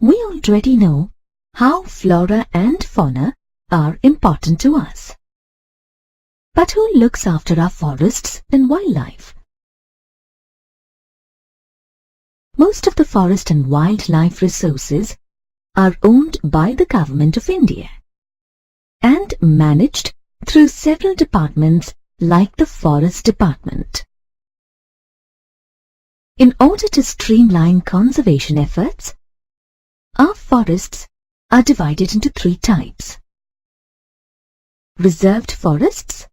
We already know how flora and fauna are important to us. But who looks after our forests and wildlife? Most of the forest and wildlife resources are owned by the Government of India and managed through several departments like the Forest Department. In order to streamline conservation efforts, our forests are divided into three types: reserved forests,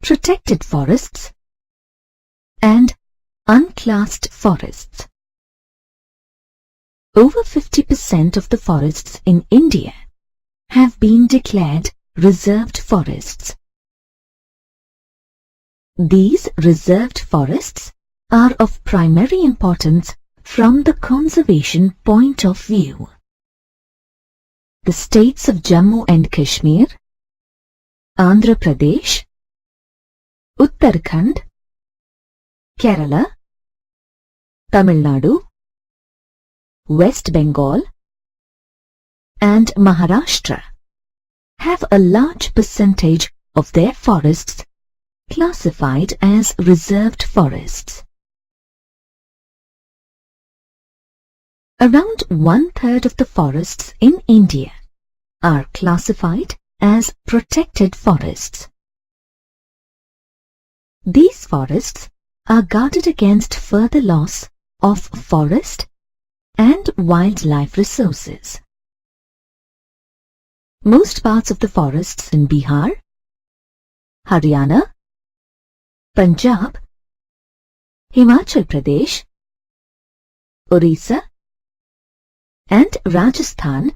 protected forests, and unclassed forests. Over 50% of the forests in India have been declared reserved forests. These reserved forests are of primary importance from the conservation point of view. The states of Jammu and Kashmir, Andhra Pradesh, Uttarakhand, Kerala, Tamil Nadu, West Bengal, and Maharashtra have a large percentage of their forests classified as reserved forests. Around 1/3 of the forests in India are classified as protected forests. These forests are guarded against further loss of forest and wildlife resources. Most parts of the forests in Bihar, Haryana, Punjab, Himachal Pradesh, Orissa, and Rajasthan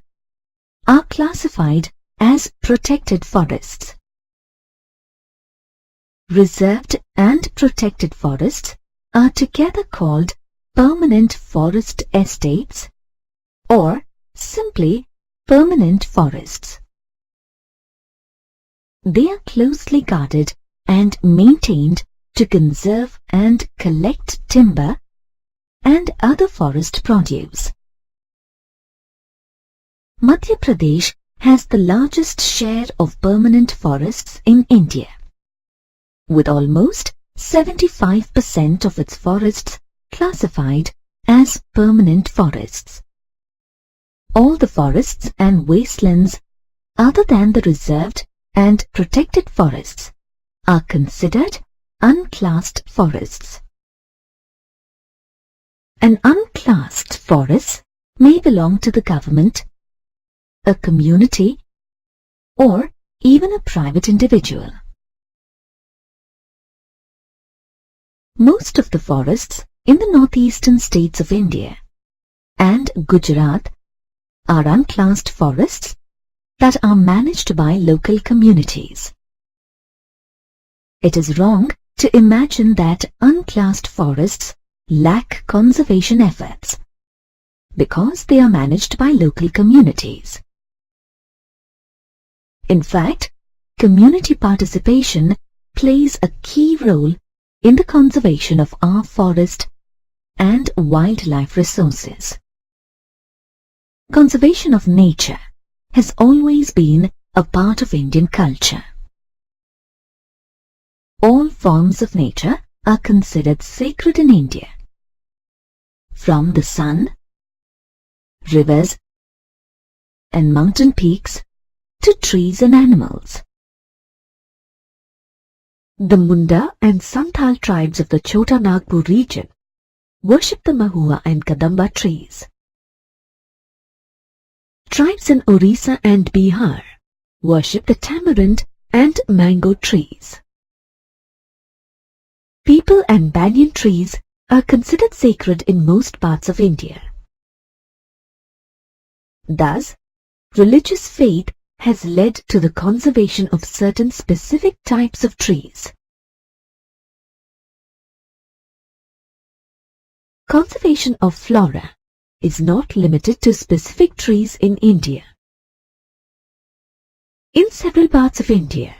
are classified as protected forests. Reserved and protected forests are together called permanent forest estates or simply permanent forests. They are closely guarded and maintained to conserve and collect timber and other forest produce. Madhya Pradesh has the largest share of permanent forests in India, with almost 75% of its forests classified as permanent forests. All the forests and wastelands other than the reserved and protected forests are considered unclassed forests. An unclassed forest may belong to the government, a community, or even a private individual. Most of the forests in the northeastern states of India and Gujarat are unclassed forests that are managed by local communities. It is wrong to imagine that unclassed forests lack conservation efforts because they are managed by local communities. In fact, community participation plays a key role in the conservation of our forest and wildlife resources. Conservation of nature has always been a part of Indian culture. All forms of nature are considered sacred in India, from the sun, rivers, and mountain peaks to trees and animals. The Munda and Santhal tribes of the Chota Nagpur region worship the Mahua and Kadamba trees. Tribes in Orissa and Bihar worship the tamarind and mango trees. Peepal and banyan trees are considered sacred in most parts of India. Thus, religious faith has led to the conservation of certain specific types of trees. Conservation of flora is not limited to specific trees in India. In several parts of India,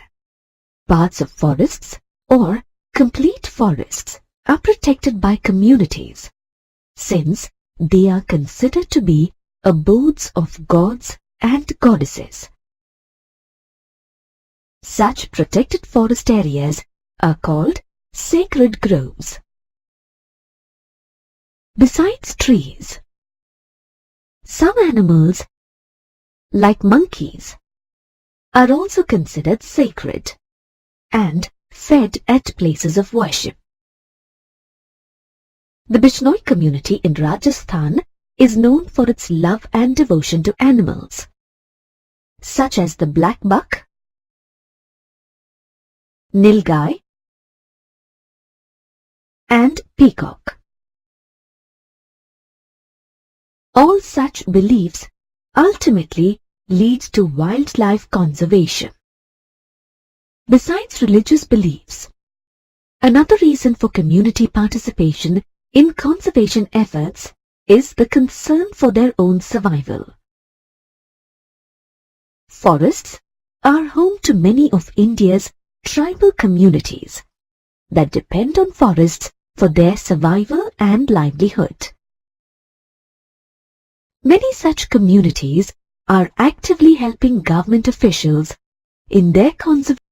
parts of forests or complete forests are protected by communities, since they are considered to be abodes of gods and goddesses. Such protected forest areas are called sacred groves. Besides trees, some animals, like monkeys, are also considered sacred and fed at places of worship. The Bishnoi community in Rajasthan is known for its love and devotion to animals, such as the black buck, nilgai, and peacock. All such beliefs ultimately lead to wildlife conservation. Besides religious beliefs, another reason for community participation in conservation efforts is the concern for their own survival. Forests are home to many of India's tribal communities that depend on forests for their survival and livelihood. Many such communities are actively helping government officials in their conservation